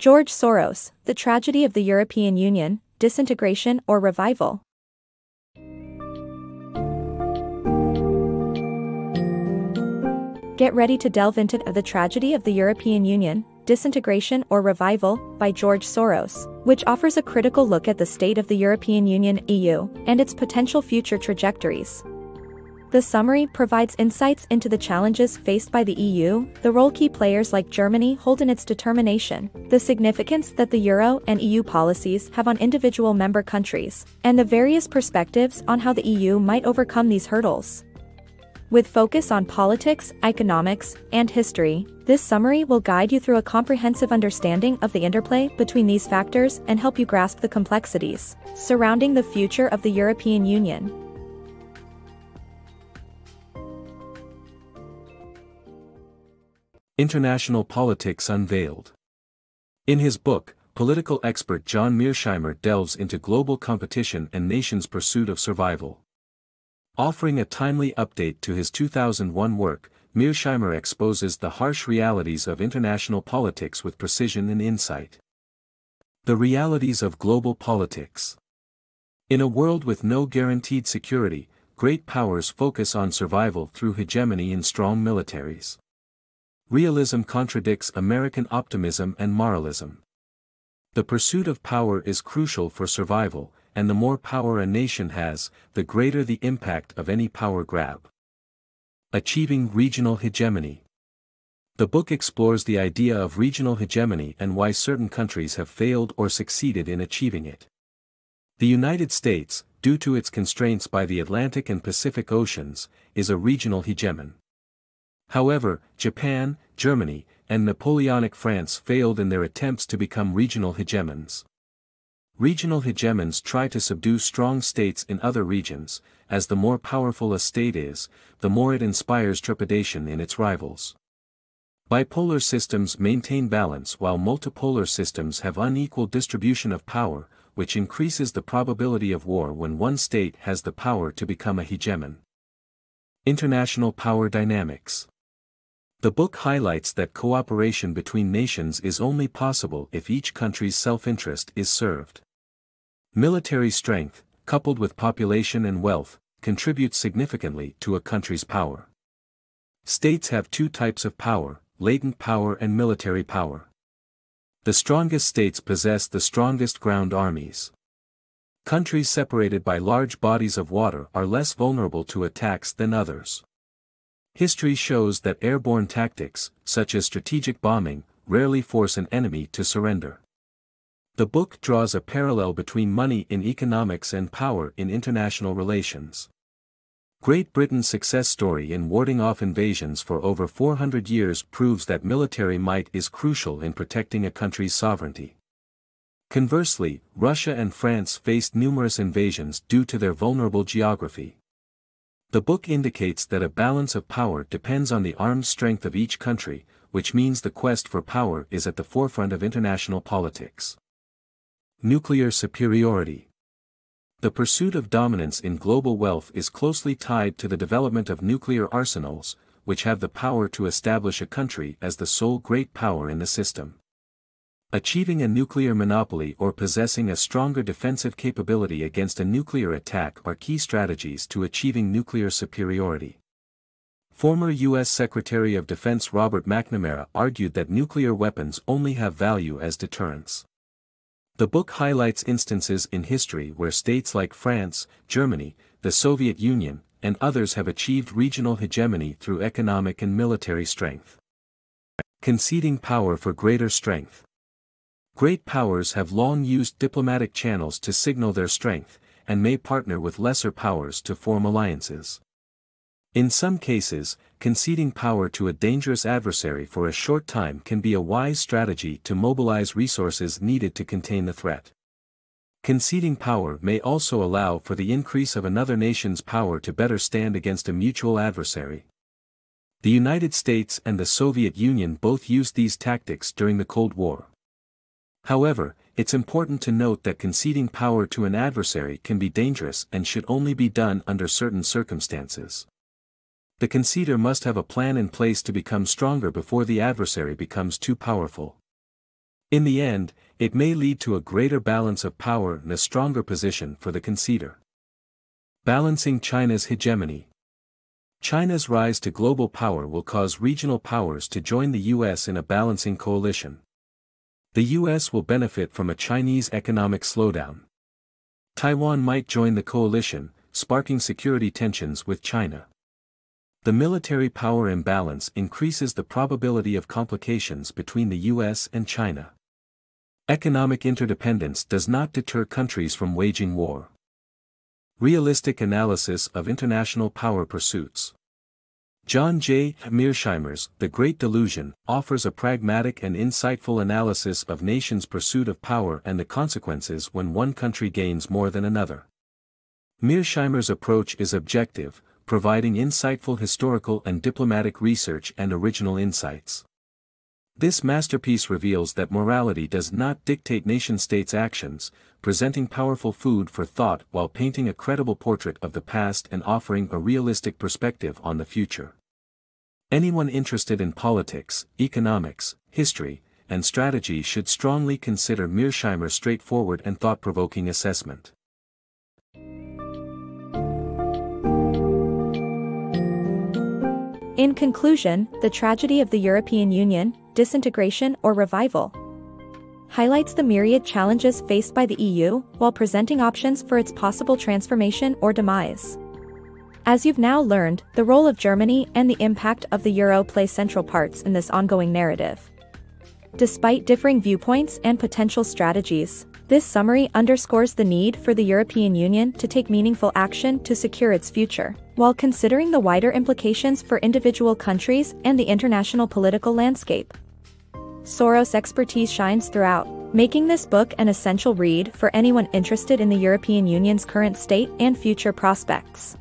George Soros, The Tragedy of the European Union, Disintegration or Revival. Get ready to delve into The Tragedy of the European Union, Disintegration or Revival, by George Soros, which offers a critical look at the state of the European Union (EU) and its potential future trajectories. The summary provides insights into the challenges faced by the EU, the role key players like Germany hold in its determination, the significance that the Euro and EU policies have on individual member countries, and the various perspectives on how the EU might overcome these hurdles. With focus on politics, economics, and history, this summary will guide you through a comprehensive understanding of the interplay between these factors and help you grasp the complexities surrounding the future of the European Union. International Politics Unveiled. In his book, political expert John Mearsheimer delves into global competition and nations' pursuit of survival. Offering a timely update to his 2001 work, Mearsheimer exposes the harsh realities of international politics with precision and insight. The realities of global politics. In a world with no guaranteed security, great powers focus on survival through hegemony in strong militaries. Realism contradicts American optimism and moralism. The pursuit of power is crucial for survival, and the more power a nation has, the greater the impact of any power grab. Achieving regional hegemony. The book explores the idea of regional hegemony and why certain countries have failed or succeeded in achieving it. The United States, due to its constraints by the Atlantic and Pacific Oceans, is a regional hegemon. However, Japan, Germany, and Napoleonic France failed in their attempts to become regional hegemons. Regional hegemons try to subdue strong states in other regions, as the more powerful a state is, the more it inspires trepidation in its rivals. Bipolar systems maintain balance while multipolar systems have unequal distribution of power, which increases the probability of war when one state has the power to become a hegemon. International power dynamics. The book highlights that cooperation between nations is only possible if each country's self-interest is served. Military strength, coupled with population and wealth, contributes significantly to a country's power. States have two types of power, latent power and military power. The strongest states possess the strongest ground armies. Countries separated by large bodies of water are less vulnerable to attacks than others. History shows that airborne tactics, such as strategic bombing, rarely force an enemy to surrender. The book draws a parallel between money in economics and power in international relations. Great Britain's success story in warding off invasions for over 400 years proves that military might is crucial in protecting a country's sovereignty. Conversely, Russia and France faced numerous invasions due to their vulnerable geography. The book indicates that a balance of power depends on the armed strength of each country, which means the quest for power is at the forefront of international politics. Nuclear superiority. The pursuit of dominance in global wealth is closely tied to the development of nuclear arsenals, which have the power to establish a country as the sole great power in the system. Achieving a nuclear monopoly or possessing a stronger defensive capability against a nuclear attack are key strategies to achieving nuclear superiority. Former U.S. Secretary of Defense Robert McNamara argued that nuclear weapons only have value as deterrents. The book highlights instances in history where states like France, Germany, the Soviet Union, and others have achieved regional hegemony through economic and military strength. Conceding power for greater strength. Great powers have long used diplomatic channels to signal their strength, and may partner with lesser powers to form alliances. In some cases, conceding power to a dangerous adversary for a short time can be a wise strategy to mobilize resources needed to contain the threat. Conceding power may also allow for the increase of another nation's power to better stand against a mutual adversary. The United States and the Soviet Union both used these tactics during the Cold War. However, it's important to note that conceding power to an adversary can be dangerous and should only be done under certain circumstances. The conceder must have a plan in place to become stronger before the adversary becomes too powerful. In the end, it may lead to a greater balance of power and a stronger position for the conceder. Balancing China's hegemony. China's rise to global power will cause regional powers to join the US in a balancing coalition. The US will benefit from a Chinese economic slowdown. Taiwan might join the coalition, sparking security tensions with China. The military power imbalance increases the probability of complications between the US and China. Economic interdependence does not deter countries from waging war. Realistic analysis of international power pursuits. John J. Mearsheimer's The Great Delusion offers a pragmatic and insightful analysis of nations' pursuit of power and the consequences when one country gains more than another. Mearsheimer's approach is objective, providing insightful historical and diplomatic research and original insights. This masterpiece reveals that morality does not dictate nation-states' actions, presenting powerful food for thought while painting a credible portrait of the past and offering a realistic perspective on the future. Anyone interested in politics, economics, history, and strategy should strongly consider Mearsheimer's straightforward and thought-provoking assessment. In conclusion, The Tragedy of the European Union, Disintegration or Revival highlights the myriad challenges faced by the EU while presenting options for its possible transformation or demise. As you've now learned, the role of Germany and the impact of the Euro play central parts in this ongoing narrative. Despite differing viewpoints and potential strategies, this summary underscores the need for the European Union to take meaningful action to secure its future, while considering the wider implications for individual countries and the international political landscape. Soros' expertise shines throughout, making this book an essential read for anyone interested in the European Union's current state and future prospects.